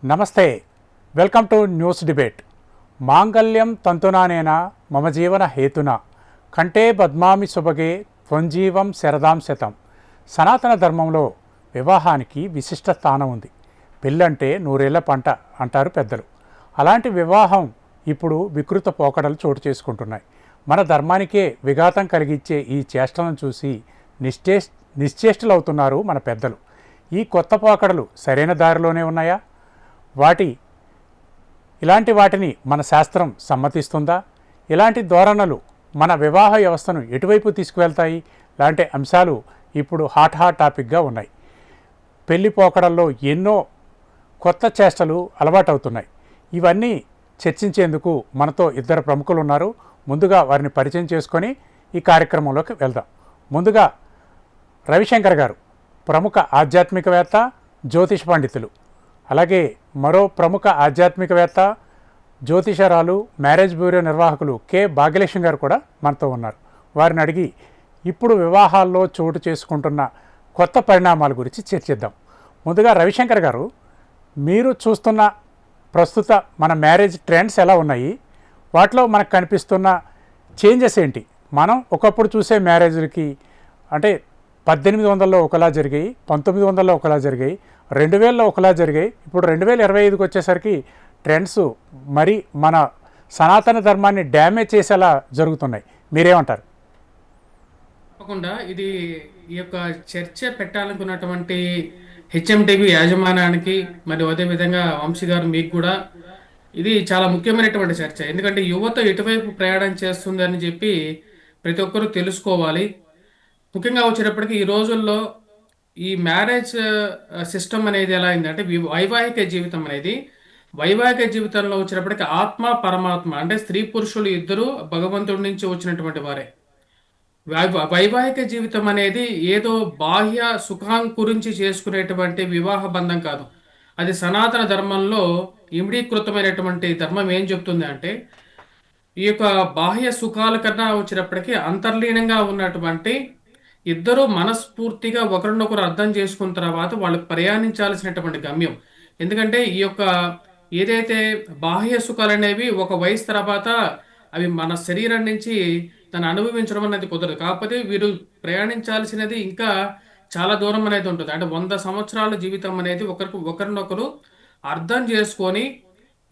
నమస్తే, welcome to news debate. మాంగళ్యం తంతునానేన మమ జీవన హేతున కంటే పద్మామి సుభగే త్వంజీవం శరదాం శతం. సనాతన ధర్మంలో వివాహానికి విశిష్ట స్థానం ఉంది. పెళ్ళంటే నూరేళ్ల పంట అంటారు పెద్దలు. అలాంటి వివాహం ఇప్పుడు వికృత పోకడలు చోటు చేసుకుంటున్నాయి. మన ధర్మానికే విఘాతం కలిగించే ఈ చేష్టలను చూసి నిశ్చేష్టలవుతున్నారు మన పెద్దలు. ఈ కొత్త పోకడలు సరైన దారిలోనే ఉన్నాయా? ఇలాంటి వాటిని మన శాస్త్రం సమ్మతిస్తుందా? ఇలాంటి ధోరణులు మన వివాహ వ్యవస్థను ఎటువైపు తీసుకువెళ్తాయి? లాంటి అంశాలు ఇప్పుడు హాట్ టాపిక్గా ఉన్నాయి. పెళ్లి పోకడల్లో ఎన్నో కొత్త చేష్టలు అలవాటవుతున్నాయి. ఇవన్నీ చర్చించేందుకు మనతో ఇద్దరు ప్రముఖులు ఉన్నారు. ముందుగా వారిని పరిచయం చేసుకొని ఈ కార్యక్రమంలోకి వెళ్దాం. ముందుగా రవిశంకర్ గారు, ప్రముఖ ఆధ్యాత్మికవేత్త, జ్యోతిష పండితులు. అలాగే మరో ప్రముఖ ఆధ్యాత్మికవేత్త, జ్యోతిషరాలు, మ్యారేజ్ బ్యూరో నిర్వాహకులు కె భాగ్యలక్ష్మి గారు కూడా మనతో ఉన్నారు. వారిని అడిగి ఇప్పుడు వివాహాల్లో చోటు చేసుకుంటున్న కొత్త పరిణామాల గురించి చర్చిద్దాం. ముందుగా రవిశంకర్ గారు, మీరు చూస్తున్న ప్రస్తుత మన మ్యారేజ్ ట్రెండ్స్ ఎలా ఉన్నాయి? వాటిలో మనకు కనిపిస్తున్న చేంజెస్ ఏంటి? మనం ఒకప్పుడు చూసే మ్యారేజ్లకి అంటే 1800లో ఒకలా జరిగాయి, 1900లో ఒకలా జరిగాయి, 2000లో ఒకలా జరిగాయి. ఇప్పుడు 2025కి వచ్చేసరికి ట్రెండ్స్ మరి మన సనాతన ధర్మాన్ని డ్యామేజ్ చేసేలా జరుగుతున్నాయి. మీరేమంటారు? తప్పకుండా ఇది ఈ యొక్క చర్చ పెట్టాలనుకున్నటువంటి హెచ్ఎంటీవీ యాజమాన్యానికి మరియు అదేవిధంగా వంశీ గారు మీకు కూడా ఇది చాలా ముఖ్యమైనటువంటి చర్చ. ఎందుకంటే యువత ఎటువైపు ప్రయాణం చేస్తుంది అని చెప్పి ప్రతి ఒక్కరూ తెలుసుకోవాలి. ముఖ్యంగా వచ్చేటప్పటికి ఈ రోజుల్లో ఈ మ్యారేజ్ సిస్టమ్ అనేది ఎలా అయిందంటే వైవాహిక జీవితంలో వచ్చేటప్పటికి ఆత్మ పరమాత్మ అంటే స్త్రీ పురుషులు ఇద్దరు భగవంతుడి నుంచి వచ్చినటువంటి వారే. వైవాహిక జీవితం అనేది ఏదో బాహ్య సుఖం గురించి చేసుకునేటువంటి వివాహ బంధం కాదు. అది సనాతన ధర్మంలో ఇమిడీకృతమైనటువంటి ధర్మం ఏం చెప్తుంది అంటే ఈ యొక్క బాహ్య సుఖాల కన్నా వచ్చేటప్పటికి అంతర్లీనంగా ఉన్నటువంటి ఇద్దరు మనస్ఫూర్తిగా ఒకరినొకరు అర్థం చేసుకున్న తర్వాత వాళ్ళు ప్రయాణించాల్సినటువంటి గమ్యం. ఎందుకంటే ఈ యొక్క ఏదైతే బాహ్య సుఖాలు అనేవి ఒక వయసు తర్వాత అవి మన శరీరం నుంచి దాన్ని అనుభవించడం అనేది కుదరదు. కాకపోతే వీరు ప్రయాణించాల్సినది ఇంకా చాలా దూరం అనేది ఉంటుంది. అంటే 100 సంవత్సరాల జీవితం అనేది ఒకరినొకరు అర్థం చేసుకొని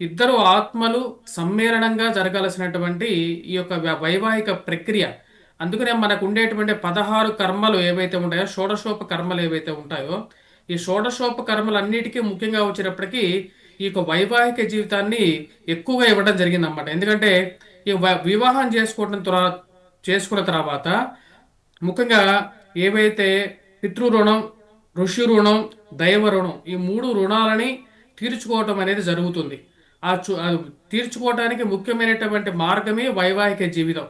ఇద్దరు ఆత్మలు సమ్మేళనంగా జరగాల్సినటువంటి ఈ యొక్క వైవాహిక ప్రక్రియ. అందుకనే మనకు ఉండేటువంటి 16 కర్మలు ఏవైతే ఉంటాయో, షోడశోప కర్మలు ఏవైతే ఉంటాయో, ఈ షోడశోప కర్మలు అన్నిటికీ ముఖ్యంగా వచ్చేటప్పటికి ఈ యొక్క వైవాహిక జీవితాన్ని ఎక్కువగా ఇవ్వడం జరిగిందన్నమాట. ఎందుకంటే ఈ వివాహం చేసుకున్న తర్వాత ముఖ్యంగా ఏవైతే పితృ రుణం, ఋషి రుణం, దైవ రుణం, ఈ 3 రుణాలని తీర్చుకోవటం అనేది జరుగుతుంది. తీర్చుకోవటానికి ముఖ్యమైనటువంటి మార్గమే వైవాహిక జీవితం.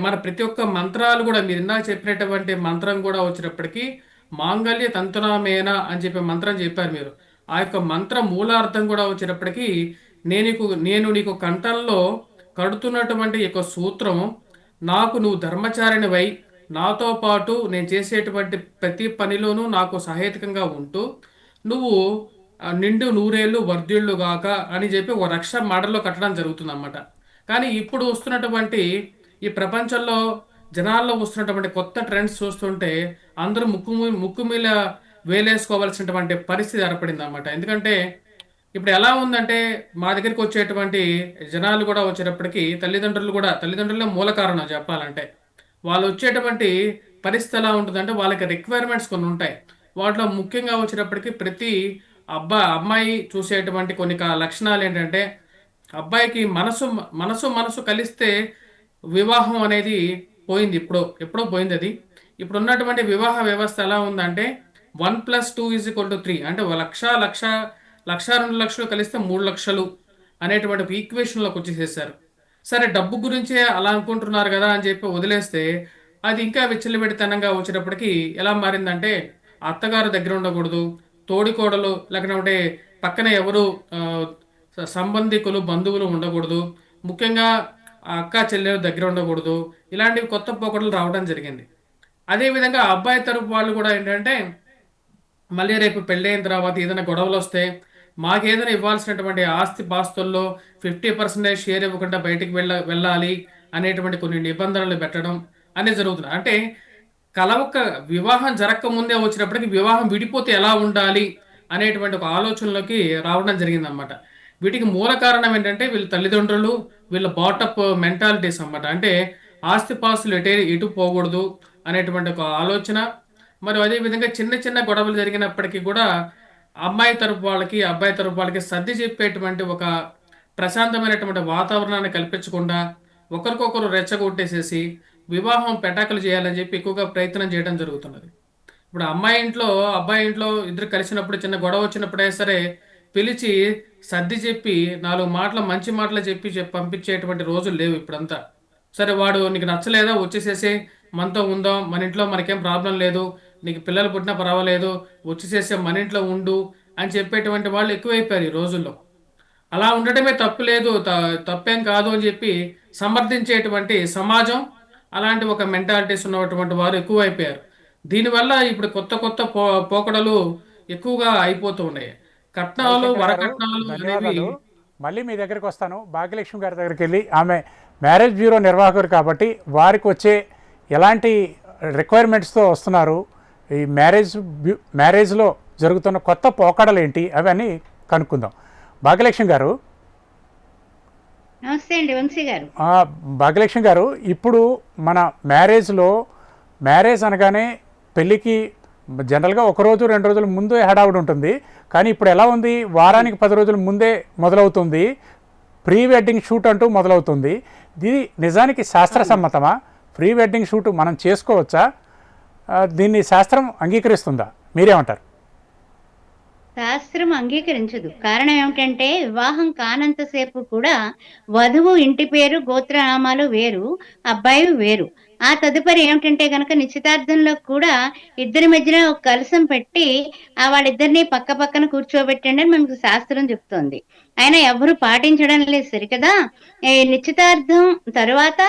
మన ప్రతి ఒక్క మంత్రాలు కూడా మీరు ఇందాక చెప్పినటువంటి మంత్రం కూడా వచ్చేటప్పటికి మాంగళ్య తంతునామేన అని చెప్పే మంత్రం చెప్పారు మీరు. ఆ యొక్క మంత్ర మూలార్థం కూడా వచ్చేటప్పటికి నేను నీకు కంఠంలో కడుతున్నటువంటి యొక్క సూత్రం, నాకు నువ్వు ధర్మచారిణివై నాతో పాటు నేను చేసేటువంటి ప్రతి పనిలోనూ నాకు సహేతుకంగా ఉంటూ నువ్వు నిండు నూరేళ్ళు వర్ధిల్లు గాక అని చెప్పి ఒక రక్ష మాటల్లో కట్టడం జరుగుతుంది అన్నమాట. కానీ ఇప్పుడు వస్తున్నటువంటి ఈ ప్రపంచంలో జనాల్లో వస్తున్నటువంటి కొత్త ట్రెండ్స్ చూస్తుంటే అందరూ ముక్కు మీద వేలేసుకోవాల్సినటువంటి పరిస్థితి ఏర్పడింది అన్నమాట. ఎందుకంటే ఇప్పుడు ఎలా ఉందంటే మా దగ్గరికి వచ్చేటువంటి జనాలు కూడా వచ్చేటప్పటికి తల్లిదండ్రులే మూల కారణం చెప్పాలంటే. వాళ్ళు వచ్చేటువంటి పరిస్థితి ఎలా ఉంటుందంటే వాళ్ళకి రిక్వైర్మెంట్స్ కొన్ని ఉంటాయి. వాటిలో ముఖ్యంగా వచ్చేటప్పటికి ప్రతి అమ్మాయి చూసేటువంటి కొన్ని లక్షణాలు ఏంటంటే అబ్బాయికి మనసు కలిస్తే వివాహం అనేది పోయింది. ఎప్పుడో పోయింది అది. ఇప్పుడు ఉన్నటువంటి వివాహ వ్యవస్థ ఎలా ఉందంటే 1+2 = 3 అంటే 1,00,000 2 లక్షలు కలిస్తే 3 లక్షలు అనేటువంటి ఈక్వేషన్లోకి వచ్చేసేసారు. సరే, డబ్బు గురించే అలా అనుకుంటున్నారు కదా అని చెప్పి వదిలేస్తే అది ఇంకా విచ్చలవిడితనంగా వచ్చేటప్పటికి ఎలా మారిందంటే అత్తగారు దగ్గర ఉండకూడదు, తోడికోడలు లేకపోతే పక్కన ఎవరు సంబంధికులు బంధువులు ఉండకూడదు, ముఖ్యంగా అక్క చెల్లెలు దగ్గర ఉండకూడదు. ఇలాంటివి కొత్త పోకడలు రావడం జరిగింది. అదేవిధంగా అబ్బాయి తరపు వాళ్ళు కూడా ఏంటంటే మళ్ళీ రేపు పెళ్ళైన తర్వాత ఏదైనా గొడవలు వస్తే మాకేదైనా ఇవ్వాల్సినటువంటి ఆస్తి పాస్తుల్లో 50% షేర్ ఇవ్వకుండా బయటికి వెళ్ళాలి అనేటువంటి కొన్ని నిబంధనలు పెట్టడం అనేది జరుగుతుంది. అంటే కలవక వివాహం జరగక ముందే వచ్చినప్పటికీ వివాహం విడిపోతే ఎలా ఉండాలి అనేటువంటి ఒక ఆలోచనలోకి రావడం జరిగిందనమాట. వీటికి మూల కారణం ఏంటంటే వీళ్ళ తల్లిదండ్రులు, వీళ్ళ బాటప్ మెంటాలిటీస్ అన్నమాట. అంటే ఆస్తిపాస్తులు ఎటు పోకూడదు అనేటువంటి ఒక ఆలోచన. మరి అదేవిధంగా చిన్న చిన్న గొడవలు జరిగినప్పటికీ కూడా అమ్మాయి తరపు వాళ్ళకి, అబ్బాయి తరపు వాళ్ళకి సర్ది చెప్పేటువంటి ఒక ప్రశాంతమైనటువంటి వాతావరణాన్ని కల్పించకుండా ఒకరికొకరు రెచ్చగొట్టేసేసి వివాహం పెటాకులు చేయాలని చెప్పి ఎక్కువగా ప్రయత్నం చేయడం జరుగుతున్నది. ఇప్పుడు అమ్మాయి ఇంట్లో, అబ్బాయి ఇంట్లో ఇద్దరు కలిసినప్పుడు చిన్న గొడవ వచ్చినప్పుడే సరే పిలిచి సర్ది చెప్పి 4 మాటలు మంచి మాటలు చెప్పి పంపించేటువంటి రోజులు లేవు ఇప్పుడంతా. సరే వాడు నీకు నచ్చలేదా వచ్చేసేసి మనతో ఉందాం, మన ఇంట్లో మనకేం ప్రాబ్లం లేదు, నీకు పిల్లలు పుట్టినా పర్వాలేదు, వచ్చేసేసి మన ఇంట్లో ఉండు అని చెప్పేటువంటి వాళ్ళు ఎక్కువైపోయారు ఈ రోజుల్లో. అలా ఉండటమే తప్పు లేదు, తప్పేం కాదు అని చెప్పి సమర్థించేటువంటి సమాజం, అలాంటి ఒక మెంటాలిటీస్ ఉన్నటువంటి వారు ఎక్కువైపోయారు. దీనివల్ల ఇప్పుడు కొత్త కొత్త పోకడలు ఎక్కువగా అయిపోతూ ఉన్నాయి. కట్నాలు, రవిశంకర్ గారు వరకట్నాలు అనేవి. ధన్యవాదాలు. మళ్ళీ మీ దగ్గరికి వస్తాను. భాగ్యలక్ష్మి గారి దగ్గరికి వెళ్ళి, ఆమె మ్యారేజ్ బ్యూరో నిర్వాహకులు కాబట్టి వారికి వచ్చే ఎలాంటి రిక్వైర్మెంట్స్తో వస్తున్నారు, ఈ మ్యారేజ్లో జరుగుతున్న కొత్త పోకడలు ఏంటి అవన్నీ కనుక్కుందాం. భాగ్యలక్ష్మి గారు, నమస్తే అండి వంశీ గారు. భాగ్యలక్ష్మి గారు, ఇప్పుడు మన మ్యారేజ్ అనగానే పెళ్ళికి జనరల్గా 1 రోజు 2 రోజుల ముందే హడావుడి ఉంటుంది. కానీ ఇప్పుడు ఎలా ఉంది, వారానికి 10 రోజుల ముందే మొదలవుతుంది, ప్రీ వెడ్డింగ్ షూట్ అంటూ మొదలవుతుంది. ఇది నిజానికి శాస్త్రసమ్మతమా? ప్రీ వెడ్డింగ్ షూట్ మనం చేసుకోవచ్చా? దీన్ని శాస్త్రం అంగీకరిస్తుందా? మీరేమంటారు? శాస్త్రం అంగీకరించదు. కారణం ఏమిటంటే వివాహం కానంతసేపు కూడా వధువు ఇంటి పేరు, గోత్రనామాలు వేరు, అబ్బాయి వేరు. ఆ తదుపరి ఏమిటంటే గనక నిశ్చితార్థంలో కూడా ఇద్దరి మధ్యన ఒక కలశం పెట్టి వాళ్ళిద్దరిని పక్క పక్కన కూర్చోబెట్టండి అని మనకు శాస్త్రం చెప్తోంది. అయినా ఎవరు పాటించడం లేదు సరికదా. ఈ నిశ్చితార్థం తరువాత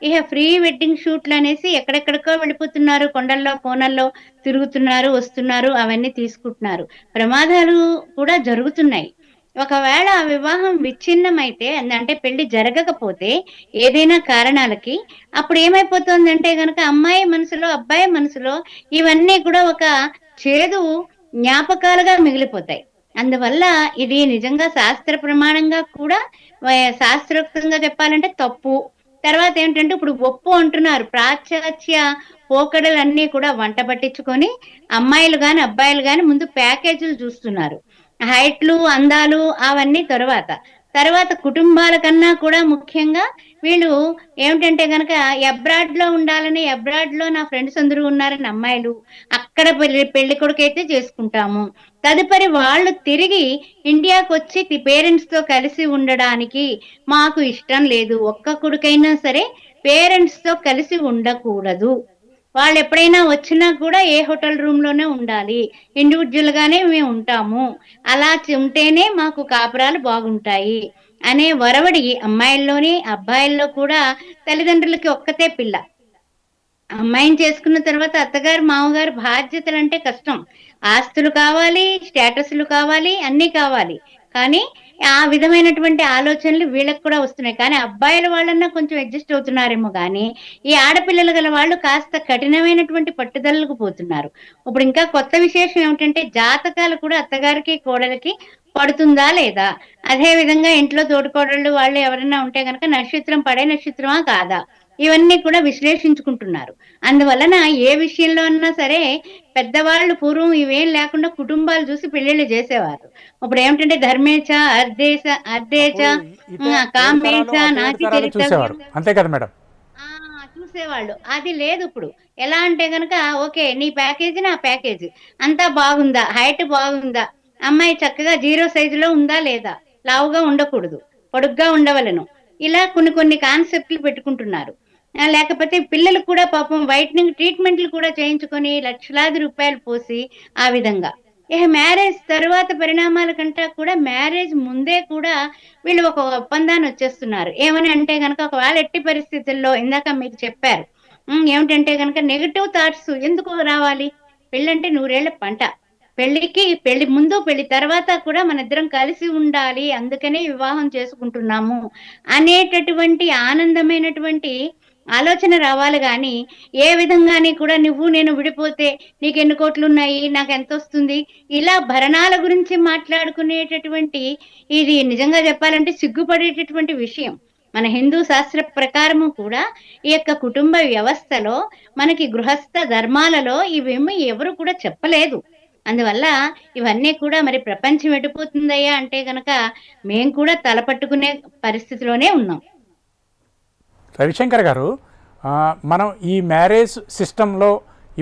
ఇక ప్రీ వెడ్డింగ్ షూట్లు అనేసి ఎక్కడెక్కడికో వెళ్ళిపోతున్నారు, కొండల్లో కోనల్లో తిరుగుతున్నారు, వస్తున్నారు, అవన్నీ తీసుకుంటున్నారు. ప్రమాదాలు కూడా జరుగుతున్నాయి. ఒకవేళ ఆ వివాహం విచ్ఛిన్నమైతే అంటే పెళ్లి జరగకపోతే ఏదైనా కారణాలకి, అప్పుడు ఏమైపోతుందంటే గనక అమ్మాయి మనసులో, అబ్బాయి మనసులో ఇవన్నీ కూడా ఒక చేదు జ్ఞాపకాలుగా మిగిలిపోతాయి. అందువల్ల ఇది నిజంగా శాస్త్ర ప్రమాణంగా కూడా శాస్త్రోక్తంగా చెప్పాలంటే తప్పు. తర్వాత ఏంటంటే ఇప్పుడు ఒప్పు అంటున్నారు. పాశ్చాత్య పోకడలన్నీ కూడా వంట పట్టించుకొని అమ్మాయిలు గాని, అబ్బాయిలు గాని ముందు ప్యాకేజీలు చూస్తున్నారు. హైట్లు, అందాలు అవన్నీ తర్వాత కుటుంబాల కన్నా కూడా ముఖ్యంగా వీళ్ళు ఏమిటంటే గనక అబ్రాడ్ లో ఉండాలని, అబ్రాడ్ లో నా ఫ్రెండ్స్ అందరూ ఉన్నారని అమ్మాయిలు అక్కడ పెళ్లి కొడుకైతే చేసుకుంటాము. తదుపరి వాళ్ళు తిరిగి ఇండియాకు వచ్చి పేరెంట్స్ తో కలిసి ఉండడానికి మాకు ఇష్టం లేదు. ఒక్క కొడుకైనా సరే పేరెంట్స్ తో కలిసి ఉండకూడదు. వాళ్ళు ఎప్పుడైనా వచ్చినా కూడా ఏ హోటల్ రూమ్ లోనే ఉండాలి, ఇండివిజువల్ గానే మేము ఉంటాము, అలా ఉంటేనే మాకు కాపురాలు బాగుంటాయి అనే వరవడి అమ్మాయిల్లోని అబ్బాయిల్లో కూడా. తల్లిదండ్రులకి ఒక్కతే పిల్ల. అమ్మాయిని చేసుకున్న తర్వాత అత్తగారు, మామగారు బాధ్యతలు అంటే కష్టం. ఆస్తులు కావాలి, స్టేటస్లు కావాలి, అన్నీ కావాలి. కానీ ఆ విధమైనటువంటి ఆలోచనలు వీళ్ళకి కూడా వస్తున్నాయి. కానీ అబ్బాయిల వాళ్ళన్నా కొంచెం అడ్జస్ట్ అవుతున్నారేమో కానీ ఈ ఆడపిల్లలు గల వాళ్ళు కాస్త కఠినమైనటువంటి పట్టుదలకు పోతున్నారు. ఇప్పుడు ఇంకా కొత్త విశేషం ఏమిటంటే జాతకాలు కూడా అత్తగారికి, కోడలికి పడుతుందా లేదా, అదే విధంగా ఇంట్లో తోడుకోడళ్ళు వాళ్ళు ఎవరైనా ఉంటే గనక నక్షత్రం పడే నక్షత్రమా కాదా, ఇవన్నీ కూడా విశ్లేషించుకుంటున్నారు. అందువలన ఏ విషయంలో అన్నా సరే పెద్దవాళ్ళు పూర్వం ఇవేం లేకుండా కుటుంబాలు చూసి పెళ్లిళ్ళు చేసేవారు. ఇప్పుడు ఏమిటంటే ధర్మేచ, అర్ధేచ, అప్పుడు కామేచ, నాతి చూసేవారు, చరితవ్యం అంతే కదా మేడం? చూసేవాళ్ళు. అది లేదు ఇప్పుడు. ఎలా అంటే గనక ఓకే నీ ప్యాకేజీ నా ప్యాకేజీ, అంతా బాగుందా, హైట్ బాగుందా, అమ్మాయి చక్కగా 0 సైజులో ఉందా లేదా, లావుగా ఉండకూడదు, పొడుగ్గా ఉండవలను, ఇలా కొన్ని కాన్సెప్ట్లు పెట్టుకుంటున్నారు. లేకపోతే పిల్లలు కూడా పాపం వైట్నింగ్ ట్రీట్మెంట్లు కూడా చేయించుకొని లక్షలాది రూపాయలు పోసి ఆ విధంగా. ఇక మ్యారేజ్ తరువాత పరిణామాల కంటే కూడా మ్యారేజ్ ముందే కూడా వీళ్ళు ఒక ఒప్పందాన్ని వచ్చేస్తున్నారు. ఏమని అంటే గనక ఒకవేళ ఎట్టి పరిస్థితుల్లో ఇందాక మీకు చెప్పారు ఏమిటంటే గనక నెగటివ్ థాట్స్ ఎందుకు రావాలి, పెళ్ళంటే 100 ఏళ్ల పంట. పెళ్లి ముందు పెళ్లి తర్వాత కూడా మన ఇద్దరం కలిసి ఉండాలి, అందుకనే వివాహం చేసుకుంటున్నాము అనేటటువంటి ఆనందమైనటువంటి ఆలోచన రావాలి గాని, ఏ విధంగాని కూడా నువ్వు నేను విడిపోతే నీకెన్ని కోట్లున్నాయి, నాకెంతొస్తుంది, ఇలా భరణాల గురించి మాట్లాడుకునేటటువంటి, ఇది నిజంగా చెప్పాలంటే సిగ్గుపడేటటువంటి విషయం. మన హిందూ శాస్త్ర ప్రకారము కూడా ఈ యొక్క కుటుంబ వ్యవస్థలో మనకి గృహస్థ ధర్మాలలో ఇవేమీ ఎవరు కూడా చెప్పలేదు. అందువల్ల ఇవన్నీ కూడా మరి ప్రపంచం ఎటుపోతుందయ్యా అంటే గనక మేము కూడా తలపట్టుకునే పరిస్థితిలోనే ఉన్నాం. రవిశంకర్ గారు, మనం ఈ మ్యారేజ్ సిస్టంలో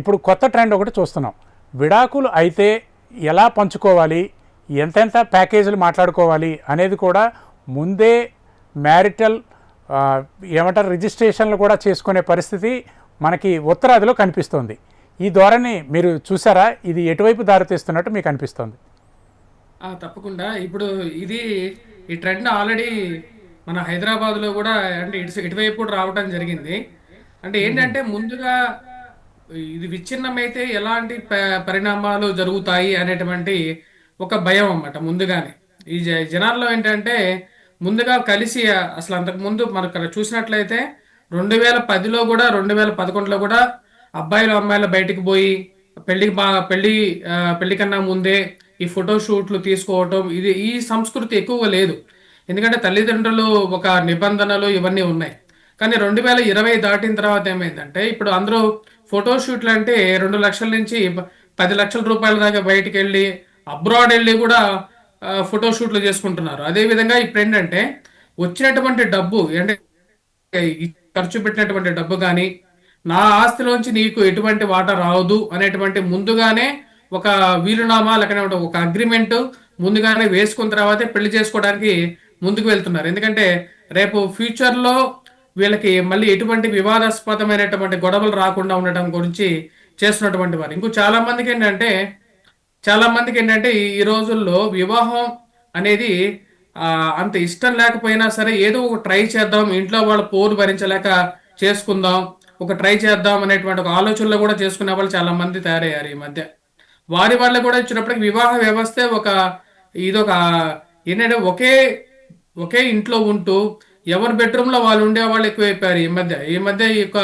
ఇప్పుడు కొత్త ట్రెండ్ ఒకటి చూస్తున్నాం. విడాకులు అయితే ఎలా పంచుకోవాలి, ఎంతెంత ప్యాకేజీలు మాట్లాడుకోవాలి అనేది కూడా ముందే మ్యారిటల్ ఏమంటారు రిజిస్ట్రేషన్లు కూడా చేసుకునే పరిస్థితి మనకి ఉత్తరాదిలో కనిపిస్తోంది. ఈ ధోరణి మీరు చూసారా? ఇది ఎటువైపు దారితీస్తున్నట్టు మీకు అనిపిస్తుంది? తప్పకుండా. ఇప్పుడు ఈ ట్రెండ్ ఆల్రెడీ మన హైదరాబాద్లో కూడా అంటే ఇటువైపు కూడా రావడం జరిగింది. అంటే ఏంటంటే ముందుగా ఇది విచ్ఛిన్నమైతే ఎలాంటి పరిణామాలు జరుగుతాయి అనేటువంటి ఒక భయం అన్నమాట ముందుగానే. ఈ జనాల్లో ఏంటంటే ముందుగా కలిసి అసలు అంతకుముందు మనకు చూసినట్లయితే 2010లో కూడా 2011లో కూడా అబ్బాయిలు అమ్మాయిలు బయటికి పోయి పెళ్లి కన్నా ముందే ఈ ఫోటో షూట్లు తీసుకోవటం, ఈ సంస్కృతి ఎక్కువగా లేదు. ఎందుకంటే తల్లిదండ్రులు ఒక నిబంధనలు ఇవన్నీ ఉన్నాయి. కానీ 2020 దాటిన తర్వాత ఏమైందంటే ఇప్పుడు అందరూ ఫోటో షూట్లు అంటే 2 లక్షల నుంచి 10 లక్షల రూపాయల దాకా బయటికి వెళ్ళి అబ్రాడ్ వెళ్ళి కూడా ఫోటో షూట్లు చేసుకుంటున్నారు. అదేవిధంగా ఇప్పుడు ఏంటంటే వచ్చినటువంటి డబ్బు అంటే ఖర్చు పెట్టినటువంటి డబ్బు కానీ నా ఆస్తిలోంచి నీకు ఎటువంటి వాటా రావద్దు అనేటువంటి ముందుగానే ఒక వీలునామా లేకపోతే ఒక అగ్రిమెంట్ ముందుగానే వేసుకున్న తర్వాతే పెళ్లి చేసుకోవడానికి ముందుకు వెళ్తున్నారు. ఎందుకంటే రేపు ఫ్యూచర్లో వీళ్ళకి మళ్ళీ ఎటువంటి వివాదాస్పదమైనటువంటి గొడవలు రాకుండా ఉండటం గురించి చేస్తున్నటువంటి వారు. ఇంకో చాలా మందికి ఏంటంటే ఈ రోజుల్లో వివాహం అనేది అంత ఇష్టం లేకపోయినా సరే ఏదో ఒక ట్రై చేద్దాం, ఇంట్లో వాళ్ళ పోరు భరించలేక చేసుకుందాం, ఒక ట్రై చేద్దాం అనేటువంటి ఒక ఆలోచనలో కూడా చేసుకునే వాళ్ళు చాలా మంది తయారయ్యారు ఈ మధ్య. వారి వల్ల కూడా ఇచ్చినప్పటికీ వివాహ వ్యవస్థే ఇదొక ఏంటంటే ఒకే ఇంట్లో ఉంటూ ఎవరి బెడ్రూమ్లో వాళ్ళు ఉండేవాళ్ళు ఎక్కువైపోయారు ఈ మధ్య ఈ యొక్క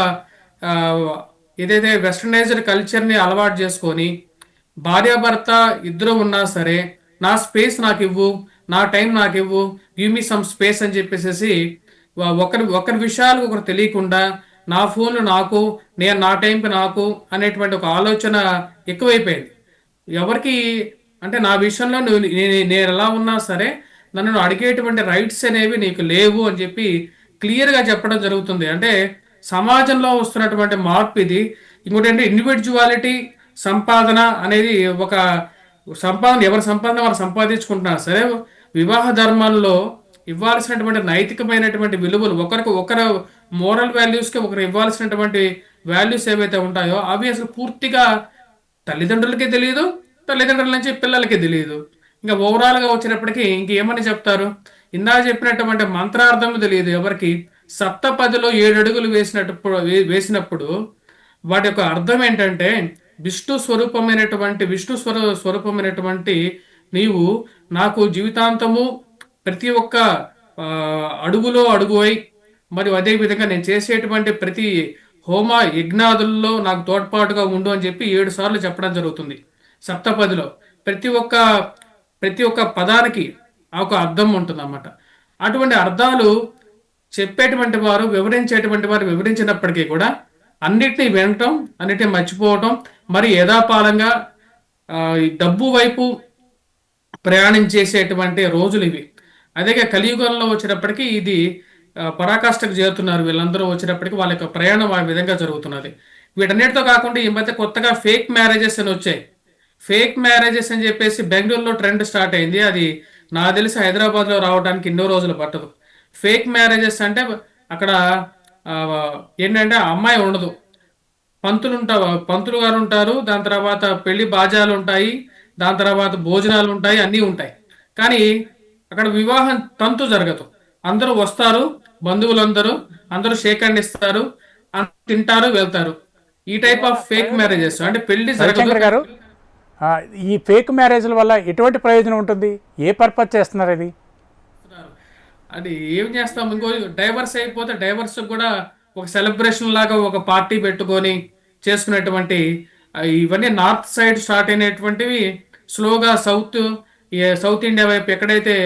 ఏదైతే వెస్టర్నైజ్డ్ కల్చర్ని అలవాటు చేసుకొని భార్యాభర్త ఇద్దరు ఉన్నా సరే నా స్పేస్ నాకు ఇవ్వు, నా టైం నాకు ఇవ్వు, గివ్ మీ సమ్ స్పేస్ అని చెప్పేసి ఒకరి విషయాలు ఒకరు తెలియకుండా నా ఫోన్ నాకు, నేను నా టైంకి నాకు అనేటువంటి ఒక ఆలోచన ఎక్కువైపోయింది. ఎవరికి అంటే నా విషయంలో నేను ఎలా ఉన్నా సరే నన్ను అడిగేటువంటి రైట్స్ అనేవి నీకు లేవు అని చెప్పి క్లియర్గా చెప్పడం జరుగుతుంది. అంటే సమాజంలో వస్తున్నటువంటి మార్పు ఇది. ఇంకోటి అంటే ఇండివిజువాలిటీ సంపాదన అనేది ఎవరి సంపాదన వారు సంపాదించుకుంటున్నారు సరే, వివాహ ధర్మాల్లో ఇవ్వాల్సినటువంటి నైతికమైనటువంటి విలువలు ఒకరు మోరల్ వాల్యూస్కి ఒకరు ఇవ్వాల్సినటువంటి వాల్యూస్ ఏవైతే ఉంటాయో అవి అసలు పూర్తిగా తల్లిదండ్రులకే తెలియదు, తల్లిదండ్రుల నుంచి పిల్లలకే తెలియదు. ఇంకా ఓవరాల్గా వచ్చినప్పటికీ ఇంకేమని చెప్తారు? ఇందా చెప్పినటువంటి మంత్రార్థం తెలియదు ఎవరికి. సప్తపదిలో 7 అడుగులు వేసినప్పుడు వాటి యొక్క అర్థం ఏంటంటే విష్ణు స్వరూపమైనటువంటి నీవు నాకు జీవితాంతము ప్రతి ఒక్క అడుగులో అడుగువై మరియు అదేవిధంగా నేను చేసేటువంటి ప్రతి హోమ యజ్ఞాదుల్లో నాకు తోడ్పాటుగా ఉండు అని చెప్పి 7 సార్లు చెప్పడం జరుగుతుంది సప్తపదిలో. ప్రతి ఒక్క పదానికి ఒక అర్థం ఉంటుంది అన్నమాట. అటువంటి అర్థాలు చెప్పేటువంటి వారు వివరించినప్పటికీ కూడా అన్నిటినీ వినటం, అన్నిటినీ మర్చిపోవటం, మరి యథాపాలంగా డబ్బు వైపు ప్రయాణించేసేటువంటి రోజులు ఇవి. అదే కలియుగంలో వచ్చినప్పటికీ ఇది పరాకాష్ఠకు చేరుతున్నారు. వీళ్ళందరూ వచ్చినప్పటికీ వాళ్ళ యొక్క ప్రయాణం ఆ విధంగా జరుగుతున్నది. వీటన్నిటితో కాకుండా ఈ మధ్య కొత్తగా ఫేక్ మ్యారేజెస్ అని వచ్చాయి. ఫేక్ మ్యారేజెస్ అని చెప్పేసి బెంగళూరులో ట్రెండ్ స్టార్ట్ అయింది. అది నాకు తెలిసి హైదరాబాద్లో రావడానికి ఎన్నో రోజులు పట్టదు. ఫేక్ మ్యారేజెస్ అంటే అక్కడ ఏంటంటే అమ్మాయి ఉండదు, పంతులు గారు ఉంటారు, దాని తర్వాత పెళ్లి బాజాలు ఉంటాయి, దాని తర్వాత భోజనాలు ఉంటాయి, అన్నీ ఉంటాయి. కానీ అక్కడ వివాహం తంతు జరగదు. అందరూ వస్తారు, అందరూ షేక్ హ్యాండ్ ఇస్తారు, తింటారు, వెళ్తారు. ఈ టైప్ ఆఫ్ ఫేక్ మ్యారేజెస్ అంటే పెళ్లి జరగదు. ఈ ఫేక్ మ్యారేజ్ల వల్ల ఎటువంటి ప్రయోజనం ఉంటుంది? ఏ పర్పస్ చేస్తున్నారు ఇది? అది ఏం చేస్తాం, ఇంకో డైవర్స్ అయిపోతే డైవర్స్ కూడా ఒక సెలబ్రేషన్ లాగా ఒక పార్టీ పెట్టుకొని చేసుకునేటువంటి ఇవన్నీ నార్త్ సైడ్ స్టార్ట్ అయినటువంటివి స్లోగా సౌత్ ఇండియా వైపు ఎక్కడైతే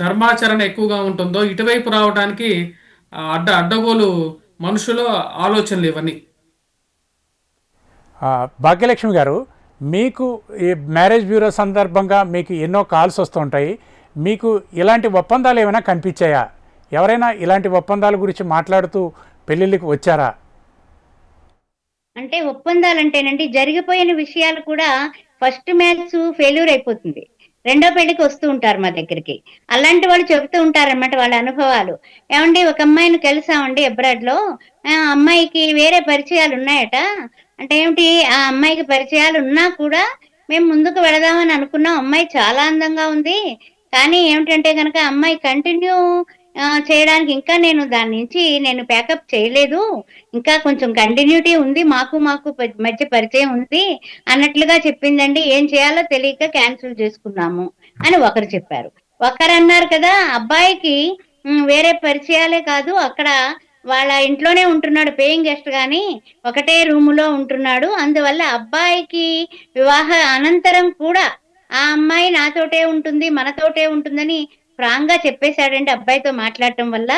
ధర్మాచరణ ఎక్కువగా ఉంటుందో ఇటువైపు రావడానికి అడ్డగోలు మనుషుల ఆలోచనలు ఇవన్నీ. భాగ్యలక్ష్మి గారు, మీకు ఈ మ్యారేజ్ బ్యూరో సందర్భంగా మీకు ఎన్నో కాల్స్ వస్తుంటాయి. మీకు ఇలాంటి ఒప్పందాలు ఏమైనా కనిపించాయా? ఎవరైనా ఇలాంటి ఒప్పందాల గురించి మాట్లాడుతూ పెళ్ళిళ్ళకి వచ్చారా? అంటే ఒప్పందాలంటేనండి, జరిగిపోయిన విషయాలు కూడా ఫస్ట్ మ్యాచ్ ఫెయిల్యూర్ అయిపోతుంది, రెండో పెళ్లికి వస్తూ ఉంటారు మా దగ్గరికి. అలాంటి వాళ్ళు చెబుతూ ఉంటారన్నమాట వాళ్ళ అనుభవాలు. ఏమండి, ఒక అమ్మాయిని కలిసామండి అబ్రాడ్ లో, అమ్మాయికి వేరే పరిచయాలు ఉన్నాయట. అంటే ఏమిటి, ఆ అమ్మాయికి పరిచయాలు ఉన్నా కూడా మేము ముందుకు వెళదామని అనుకున్నాం. అమ్మాయి చాలా అందంగా ఉంది, కానీ ఏమిటంటే కనుక అమ్మాయి కంటిన్యూ చేయడానికి ఇంకా దాని నుంచి నేను ప్యాకప్ చేయలేదు, ఇంకా కొంచెం కంటిన్యూటీ ఉంది, మాకు మధ్య పరిచయం ఉంది అన్నట్లుగా చెప్పిందండి. ఏం చేయాలో తెలియక క్యాన్సిల్ చేసుకున్నాము అని ఒకరు చెప్పారు. ఒకరు అన్నారు కదా, అబ్బాయికి వేరే పరిచయాలే కాదు, అక్కడ వాళ్ళ ఇంట్లోనే ఉంటున్నాడు పేయింగ్ గెస్ట్ గాని, ఒకటే రూములో ఉంటున్నాడు. అందువల్ల అబ్బాయికి వివాహ అనంతరం కూడా ఆ అమ్మాయి నాతోటే ఉంటుంది, మనతోటే ఉంటుందని ఫ్రాంక్ గా చెప్పేశాడండి అబ్బాయితో మాట్లాడటం వల్ల.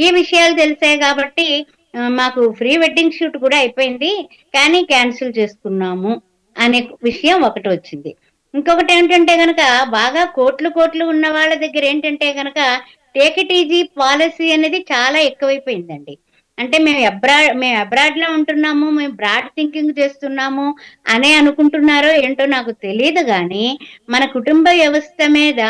ఈ విషయాలు తెలిసాయి కాబట్టి మాకు ప్రీ వెడ్డింగ్ షూట్ కూడా అయిపోయింది, కానీ క్యాన్సిల్ చేసుకున్నాము అనే విషయం ఒకటి వచ్చింది. ఇంకొకటి ఏంటంటే గనక, బాగా కోట్లు ఉన్న వాళ్ళ దగ్గర ఏంటంటే గనక టేక్ ఇట్ ఈజీ పాలసీ అనేది చాలా ఎక్కువైపోయిందండి. అంటే మేము అబ్రాడ్ లో ఉంటున్నాము, మేము బ్రాడ్ థింకింగ్ చేస్తున్నాము అనే అనుకుంటున్నారో ఏంటో నాకు తెలియదు, కానీ మన కుటుంబ వ్యవస్థ మీద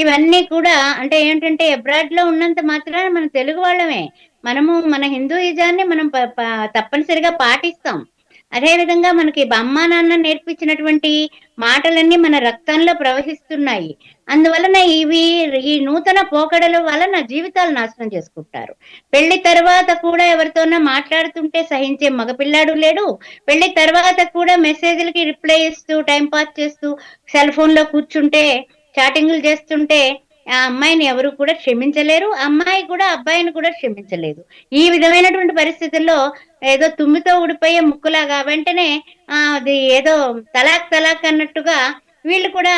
ఇవన్నీ కూడా అంటే ఏంటంటే, అబ్రాడ్ లో ఉన్నంత మాత్రాన మన తెలుగు వాళ్ళమే, మనము మన హిందూయిజాన్ని మనం తప్పనిసరిగా పాటిస్తాం. అదే విధంగా మనకి అమ్మా నాన్న నేర్పించినటువంటి మాటలన్నీ మన రక్తంలో ప్రవహిస్తున్నాయి. అందువలన ఈ నూతన పోకడల వలన జీవితాలు నాశనం చేసుకుంటారు. పెళ్లి తర్వాత కూడా ఎవరితోనో మాట్లాడుతుంటే సహించే మగపిల్లాడు లేడు. పెళ్లి తర్వాత కూడా మెసేజ్లకి రిప్లై ఇస్తూ టైం పాస్ చేస్తూ సెల్ ఫోన్ లో కూర్చుంటే చాటింగ్లు చేస్తుంటే ఆ అమ్మాయిని ఎవరు కూడా క్షమించలేరు, అమ్మాయి కూడా అబ్బాయిని కూడా క్షమించలేదు. ఈ విధమైనటువంటి పరిస్థితుల్లో ఏదో తుమ్మితో ఊడిపోయే ముక్కులాగా వెంటనే అది ఏదో తలాక్ అన్నట్టుగా వీళ్ళు కూడా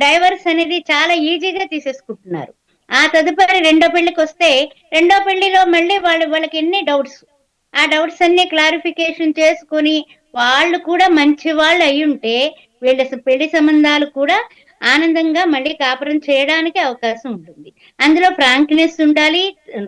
డైవర్స్ అనేది చాలా ఈజీగా తీసేసుకుంటున్నారు. ఆ తదుపరి రెండో పెళ్లికి వస్తే, రెండో పెళ్లిలో మళ్ళీ వాళ్ళకి ఎన్ని డౌట్స్, ఆ డౌట్స్ అన్ని క్లారిఫికేషన్ చేసుకొని వాళ్ళు కూడా మంచి వాళ్ళు అయి ఉంటే వీళ్ళ పెళ్లి సంబంధాలు కూడా ఆనందంగా మళ్ళీ కాపురం చేయడానికి అవకాశం ఉంటుంది. అందులో ఫ్రాంక్నెస్ ఉండాలి,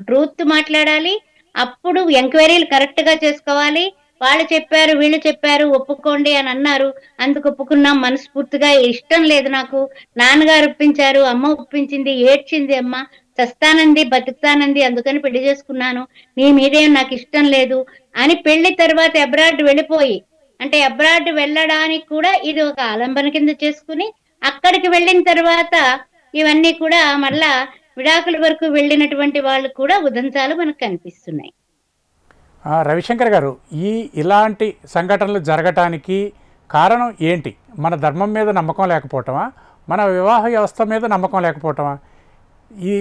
ట్రూత్ మాట్లాడాలి, అప్పుడు ఎంక్వైరీలు కరెక్ట్ గా చేసుకోవాలి. వాళ్ళు చెప్పారు వీళ్ళు చెప్పారు ఒప్పుకోండి అని అన్నారు, అందుకు ఒప్పుకున్నాం, మనస్ఫూర్తిగా ఇష్టం లేదు నాకు, నాన్నగారు ఒప్పించారు, అమ్మ ఒప్పించింది, ఏడ్చింది అమ్మ, చస్తానంది బతుకుతానంది, అందుకని పెళ్లి చేసుకున్నాను, నీ మీదేం నాకు ఇష్టం లేదు అని పెళ్లి తర్వాత అబ్రాడ్ వెళ్ళిపోయి, అంటే అబ్రాడ్ వెళ్ళడానికి కూడా ఇది ఒక ఆలంబన కింద చేసుకుని అక్కడికి వెళ్ళిన తర్వాత ఇవన్నీ కూడా మళ్ళా విడాకుల వరకు వెళ్ళినటువంటి వాళ్ళు కూడా ఉదంతాలు మనకు కనిపిస్తున్నాయి. రవిశంకర్ గారు, ఇలాంటి సంఘటనలు జరగటానికి కారణం ఏంటి? మన ధర్మం మీద నమ్మకం లేకపోవటమా, మన వివాహ వ్యవస్థ మీద నమ్మకం లేకపోవటమా?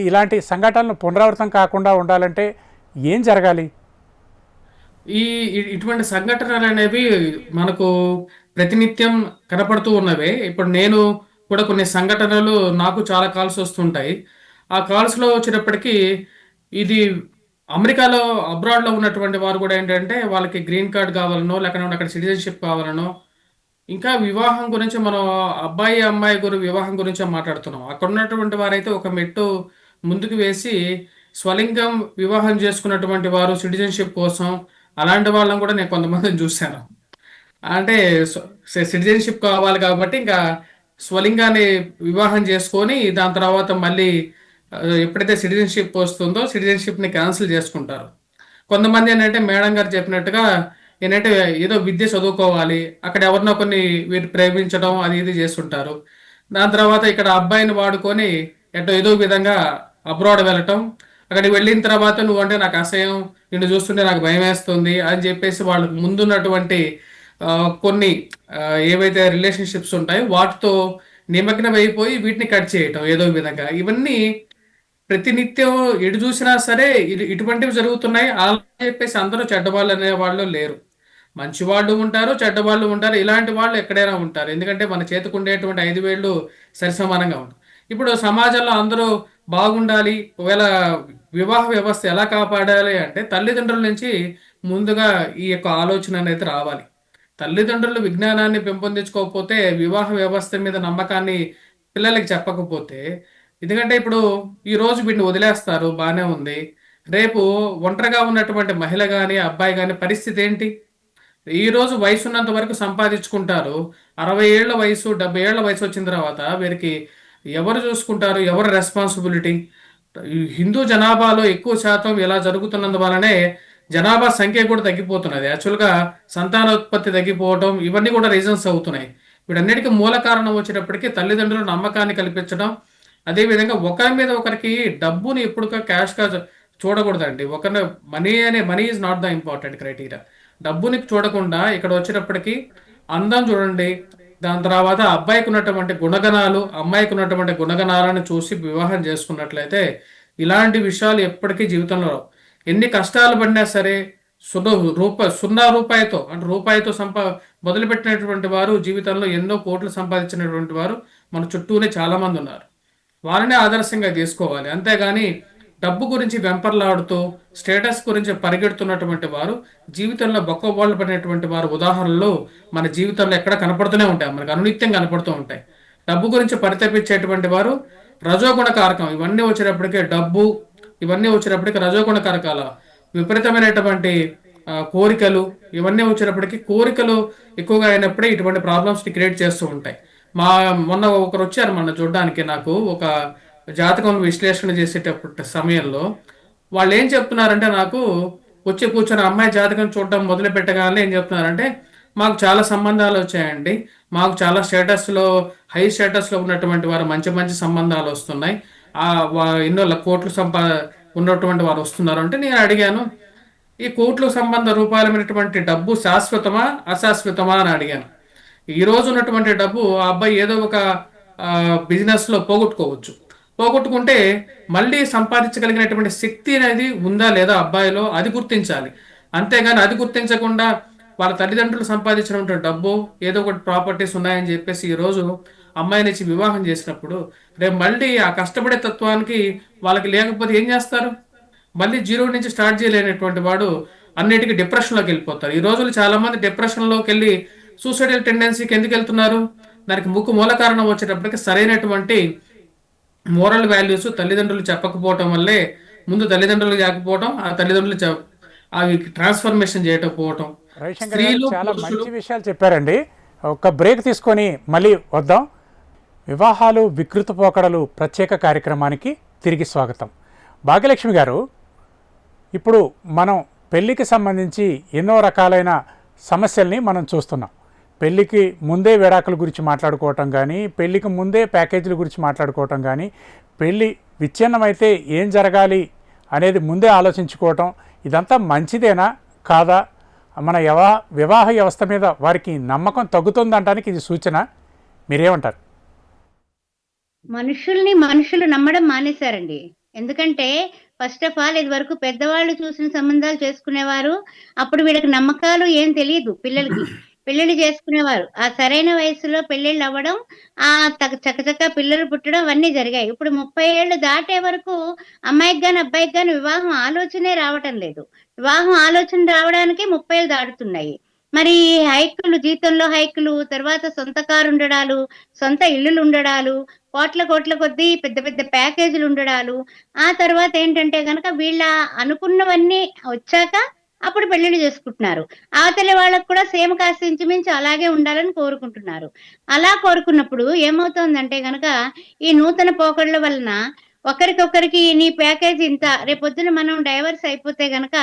ఇలాంటి సంఘటనలు పునరావృతం కాకుండా ఉండాలంటే ఏం జరగాలి? ఇటువంటి సంఘటనలు అనేవి మనకు ప్రతినిత్యం కనపడుతూ ఉన్నవే. ఇప్పుడు నేను కూడా కొన్ని సంఘటనలు, నాకు చాలా కాల్స్ వస్తుంటాయి. ఆ కాల్స్లో వచ్చినప్పటికీ ఇది అమెరికాలో అబ్రాడ్లో ఉన్నటువంటి వారు కూడా ఏంటంటే వాళ్ళకి గ్రీన్ కార్డ్ కావాలనో, లేకపోతే అక్కడ సిటిజన్షిప్ కావాలనో, ఇంకా వివాహం గురించి మనం అబ్బాయి అమ్మాయి వివాహం గురించి మాట్లాడుతున్నాం. అక్కడ ఉన్నటువంటి వారైతే ఒక మెట్టు ముందుకు వేసి స్వలింగం వివాహం చేసుకున్నటువంటి వారు సిటిజన్షిప్ కోసం, అలాంటి వాళ్ళని కూడా నేను కొంతమందిని చూశాను. అంటే సిటిజన్షిప్ కావాలి కాబట్టి ఇంకా స్వలింగాన్ని వివాహం చేసుకొని దాని తర్వాత మళ్ళీ ఎప్పుడైతే సిటిజన్షిప్ వస్తుందో సిటిజన్షిప్ని క్యాన్సిల్ చేసుకుంటారు. కొంతమంది ఏంటంటే మేడం గారు చెప్పినట్టుగా ఏంటంటే ఏదో విద్య చదువుకోవాలి, అక్కడ ఎవరినో కొన్ని వీరు ప్రేమించడం అది ఇది చేస్తుంటారు. దాని తర్వాత ఇక్కడ అబ్బాయిని వాడుకొని ఏదో విధంగా అబ్రాడ్ వెళ్ళటం, అక్కడికి వెళ్ళిన తర్వాత నువ్వంటే నాకు అసహ్యం, నిన్ను చూస్తుంటే నాకు భయం వేస్తుంది అని చెప్పేసి వాళ్ళకు ముందున్నటువంటి కొన్ని ఏవైతే రిలేషన్షిప్స్ ఉంటాయో వాటితో నిమగ్నం అయిపోయి వీటిని కట్ చేయటం ఏదో విధంగా, ఇవన్నీ ప్రతినిత్యం ఎటు చూసినా సరే ఇటువంటివి జరుగుతున్నాయి. అలా చెప్పేసి అందరూ చెడ్డవాళ్ళు అనే వాళ్ళు లేరు. మంచి వాళ్ళు ఉంటారు, చెడ్డవాళ్ళు ఉంటారు. ఇలాంటి వాళ్ళు ఎక్కడైనా ఉంటారు. ఎందుకంటే మన చేతికి ఉండేటువంటి 5 వేళ్ళు సరిసమానంగా ఉంటాయి. ఇప్పుడు సమాజంలో అందరూ బాగుండాలి, ఒకవేళ వివాహ వ్యవస్థ ఎలా కాపాడాలి అంటే తల్లిదండ్రుల నుంచి ముందుగా ఈ యొక్క ఆలోచన అనేది రావాలి. తల్లిదండ్రులు విజ్ఞానాన్ని పెంపొందించుకోకపోతే, వివాహ వ్యవస్థ మీద నమ్మకాన్ని పిల్లలకి చెప్పకపోతే, ఎందుకంటే ఇప్పుడు ఈ రోజు వీడిని వదిలేస్తారు, బాగానే ఉంది. రేపు ఒంటరిగా ఉన్నటువంటి మహిళ కానీ అబ్బాయి కానీ పరిస్థితి ఏంటి? ఈ రోజు వయసు ఉన్నంత వరకు సంపాదించుకుంటారు. 60 ఏళ్ల వయసు, 70 ఏళ్ల వయసు వచ్చిన తర్వాత వీరికి ఎవరు చూసుకుంటారు? ఎవరు రెస్పాన్సిబిలిటీ? ఈ హిందూ జనాభాలో ఎక్కువ శాతం ఇలా జరుగుతున్నందువలనే జనాభా సంఖ్య కూడా తగ్గిపోతున్నది. యాక్చువల్గా సంతానోత్పత్తి తగ్గిపోవడం, ఇవన్నీ కూడా రీజన్స్ అవుతున్నాయి. వీటన్నిటికీ మూల కారణం వచ్చేటప్పటికి తల్లిదండ్రులు నమ్మకాన్ని కల్పించడం. అదేవిధంగా ఒకరి మీద ఒకరికి డబ్బుని ఎప్పుడు క్యాష్గా చూడకూడదండి. ఒకరిని money is not the important criteria. డబ్బుని చూడకుండా ఇక్కడ వచ్చేటప్పటికి అందం చూడండి, దాని తర్వాత అబ్బాయికి ఉన్నటువంటి గుణగణాలు, అమ్మాయికి ఉన్నటువంటి గుణగణాలను చూసి వివాహం చేసుకున్నట్లయితే ఇలాంటి విషయాలు ఎప్పటికీ జీవితంలో రావు. ఎన్ని కష్టాలు పడినా సరే 0 రూపాయితో అంటే రూపాయితో మొదలుపెట్టినటువంటి వారు జీవితంలో ఎన్నో కోట్లు సంపాదించినటువంటి వారు మన చుట్టూనే చాలా మంది ఉన్నారు. వారిని ఆదర్శంగా తీసుకోవాలి. అంతేగాని డబ్బు గురించి వెంపర్లాడుతూ స్టేటస్ గురించి పరిగెడుతున్నటువంటి వారు జీవితంలో బొక్కబోళ్ళు పడినటువంటి వారు ఉదాహరణలు మన జీవితంలో ఎక్కడ కనపడుతూనే ఉంటాయి, మనకు అనునిత్యం కనపడుతూ ఉంటాయి. డబ్బు గురించి పరితపించేటువంటి వారు రజోగుణ కారకం, ఇవన్నీ వచ్చేటప్పటికే డబ్బు, ఇవన్నీ వచ్చేటప్పటికి రజోగుణ కారకాల విపరీతమైనటువంటి కోరికలు, ఇవన్నీ వచ్చేటప్పటికి కోరికలు ఎక్కువగా అయినప్పుడే ఇటువంటి ప్రాబ్లమ్స్ని క్రియేట్ చేస్తూ ఉంటాయి. మొన్న ఒకరు వచ్చారు మన చూడడానికి, నాకు ఒక జాతకం విశ్లేషణ చేసేటప్పుడు సమయంలో వాళ్ళు ఏం చెప్తున్నారంటే, నాకు వచ్చి కూర్చొని అమ్మాయి జాతకం చూడడం మొదలు పెట్టగానే ఏం చెప్తున్నారంటే, మాకు చాలా సంబంధాలు వచ్చాయండి, మాకు చాలా హై స్టేటస్లో ఉన్నటువంటి వారు మంచి మంచి సంబంధాలు వస్తున్నాయి, ఎన్నో కోట్లు ఉన్నటువంటి వారు వస్తున్నారు అంటే నేను అడిగాను, ఈ కోట్లు సంబంధ రూపాయలమైనటువంటి డబ్బు శాశ్వతమా అశాశ్వతమా అని అడిగాను. ఈ రోజు ఉన్నటువంటి డబ్బు ఆ అబ్బాయి ఏదో ఒక బిజినెస్లో పోగొట్టుకుంటే మళ్ళీ సంపాదించగలిగినటువంటి శక్తి అనేది ఉందా లేదా అబ్బాయిలో, అది గుర్తించాలి. అంతేగాని అది గుర్తించకుండా వాళ్ళ తల్లిదండ్రులు సంపాదించినటువంటి డబ్బు, ఏదో ఒకటి ప్రాపర్టీస్ ఉన్నాయని చెప్పేసి ఈరోజు అమ్మాయిని ఇచ్చి వివాహం చేసినప్పుడు రేపు మళ్ళీ ఆ కష్టపడే తత్వానికి వాళ్ళకి లేకపోతే ఏం చేస్తారు? మళ్ళీ 0 నుంచి స్టార్ట్ చేయలేనటువంటి వాడు అన్నిటికీ డిప్రెషన్లోకి వెళ్ళిపోతారు. ఈ రోజులు చాలా మంది డిప్రెషన్లోకి వెళ్ళి సూసైడల్ టెండెన్సీకి ఎందుకు వెళ్తున్నారు? దానికి మూల కారణం వచ్చేటప్పటికి సరైనటువంటి మోరల్ వాల్యూస్ తల్లిదండ్రులు చెప్పకపోవటం వల్లే, ముందు తల్లిదండ్రులు లేకపోవటం, ఆ తల్లిదండ్రులు అవి ట్రాన్స్ఫర్మేషన్ చేయకపోవటం. రవిశంకర్ గారు చాలా మంచి విషయాలు చెప్పారండి. ఒక బ్రేక్ తీసుకొని మళ్ళీ వద్దాం. వివాహాలు వికృత పోకడలు ప్రత్యేక కార్యక్రమానికి తిరిగి స్వాగతం. భాగ్యలక్ష్మి గారు, ఇప్పుడు మనం పెళ్ళికి సంబంధించి ఎన్నో రకాలైన సమస్యల్ని మనం చూస్తున్నాం. పెళ్ళికి ముందే విడాకుల గురించి మాట్లాడుకోవటం కానీ, పెళ్ళికి ముందే ప్యాకేజీల గురించి మాట్లాడుకోవటం కానీ, పెళ్ళి విచ్ఛిన్నమైతే ఏం జరగాలి అనేది ముందే ఆలోచించుకోవటం, ఇదంతా మంచిదేనా కాదా? మన వివాహ వ్యవస్థ మీద వారికి నమ్మకం తగ్గుతుందంటానికి ఇది సూచన. మీరేమంటారు? మనుషులు నమ్మడం మానేశారండి. ఎందుకంటే ఫస్ట్ ఆఫ్ ఆల్ ఇది వరకు పెద్దవాళ్ళు చూసిన సంబంధాలు చేసుకునేవారు. అప్పుడు వీళ్ళకి నమ్మకాలు ఏం తెలియదు. పెళ్ళిళ్ళు చేసుకునేవారు. ఆ సరైన వయసులో పెళ్ళిళ్ళు అవ్వడం, చకచక పిల్లలు పుట్టడం అవన్నీ జరిగాయి. ఇప్పుడు 30 ఏళ్ళు దాటే వరకు అమ్మాయికి గాని అబ్బాయికి గాని వివాహం ఆలోచనే రావటం లేదు. వివాహం ఆలోచన రావడానికి 30 ఏళ్ళు దాటుతున్నాయి. మరి హైకులు, జీతంలో హైకులు, తర్వాత సొంత కారు ఉండడాలు, సొంత ఇల్లులు ఉండడాలు, కోట్ల కొద్దీ పెద్ద పెద్ద ప్యాకేజీలు ఉండడాలు, ఆ తర్వాత ఏంటంటే గనక వీళ్ళ అనుకున్నవన్నీ వచ్చాక అప్పుడు పెళ్లిళ్ళు చేసుకుంటున్నారు. అవతలి వాళ్ళకు కూడా సేమ్ కాస్త ఇంచుమించు అలాగే ఉండాలని కోరుకుంటున్నారు. అలా కోరుకున్నప్పుడు ఏమవుతోందంటే గనక ఈ నూతన పోకడల వలన ఒకరికొకరికి నీ ప్యాకేజ్ ఇంత, రేపొద్దున మనం డైవర్స్ అయిపోతే గనక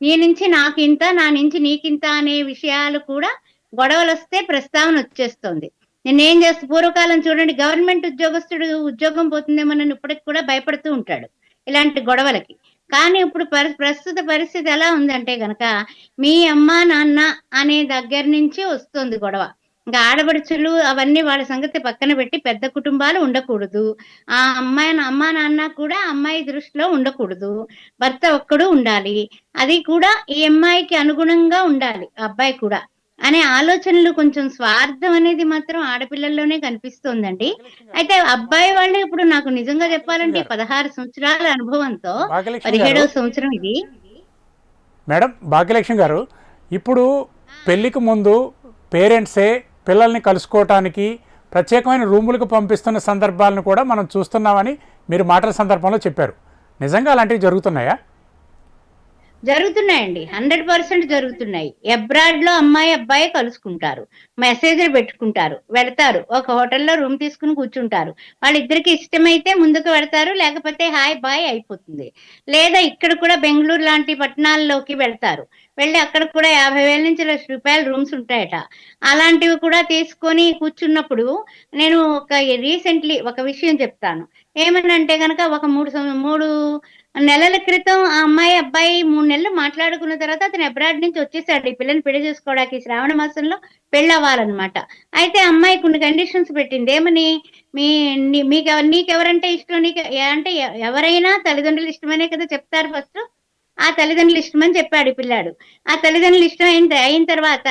నీ నుంచి నాకు ఇంత, నా నుంచి నీకింత అనే విషయాలు కూడా గొడవలొస్తే ప్రస్తావన వచ్చేస్తోంది. నేనేం చేస్తా, పూర్వకాలం చూడండి, గవర్నమెంట్ ఉద్యోగస్తుడు ఉద్యోగం పోతుందేమోనని ఇప్పటికి కూడా భయపడుతూ ఉంటాడు ఇలాంటి గొడవలకి. కానీ ఇప్పుడు ప్రస్తుత పరిస్థితి ఎలా ఉందంటే గనక, మీ అమ్మా, నాన్న అనే దగ్గర నుంచి వస్తుంది గొడవ. ఇంకా ఆడపడుచులు అవన్నీ వాళ్ళ సంగతి పక్కన పెట్టి పెద్ద కుటుంబాలు ఉండకూడదు. ఆ అమ్మా, నాన్న కూడా అమ్మాయి దృష్టిలో ఉండకూడదు. భర్త ఒక్కడు ఉండాలి. అది కూడా ఈ అమ్మాయికి అనుగుణంగా ఉండాలి. ఆ అబ్బాయి కూడా. అనే ఆలోచనలు కొంచెం స్వార్థం అనేది మాత్రం ఆడపిల్లల్లోనే కనిపిస్తోందండి. భాగ్యలక్ష్మి గారు, అయితే అబ్బాయి వాళ్ళు ఇప్పుడు నాకు నిజంగా భాగ్యలక్ష్మి చెప్పాలంటే గారు, 16 సంవత్సరాల అనుభవంతో భాగ్యలక్ష్మి గారు, 17వ సంవత్సరం ఇది. మేడం భాగ్యలక్ష్మి గారు, ఇప్పుడు పెళ్ళికి ముందు పేరెంట్సే పిల్లల్ని కలుసుకోవటానికి ప్రత్యేకమైన రూములకు పంపిస్తున్న సందర్భాలను కూడా మనం చూస్తున్నామని మీరు మాటల సందర్భంలో చెప్పారు. నిజంగా అలాంటివి జరుగుతున్నాయా? జరుగుతున్నాయండి. 100% జరుగుతున్నాయి. అబ్రాడ్‌లో అమ్మాయి, అబ్బాయి కలుసుకుంటారు. మెసేజ్‌లు పెట్టుకుంటారు. వెళతారు. ఒక హోటల్‌లో రూమ్ తీసుకొని కూర్చుంటారు. వాళ్ళిద్దరికీ ఇష్టమైతే ముందుకు వెళతారు. లేకపోతే హాయ్, బాయ్ అయిపోతుంది. లేదా ఇక్కడ కూడా బెంగుళూరు లాంటి పట్టణాల్లోకి వెళ్తారు. వెళ్లి అక్కడ కూడా 50,000 నుంచి ₹1,00,000 రూమ్స్ ఉంటాయట. అలాంటివి కూడా తీసుకొని కూర్చున్నప్పుడు నేను రీసెంట్‌లీ ఒక విషయం చెప్తాను. ఏమనంటే గనక ఒక 3 నెలల క్రితం ఆ అమ్మాయి, అబ్బాయి 3 నెలలు మాట్లాడుకున్న తర్వాత అతను అబ్రాడ్ నుంచి వచ్చేసాడు. ఈ పిల్లని పెళ్లి చేసుకోవడానికి శ్రావణ మాసంలో పెళ్ళవ్వాలనమాట. అయితే ఆ అమ్మాయి కొన్ని కండిషన్స్ పెట్టింది. ఏమని? మీ నీ నీకెవరంటే ఇష్టం? అంటే ఎవరైనా తల్లిదండ్రులు ఇష్టమనే కదా చెప్తారు ఫస్టు. ఆ తల్లిదండ్రులు ఇష్టమని చెప్పాడు ఈ పిల్లాడు. ఆ తల్లిదండ్రులు ఇష్టం అయిన తర్వాత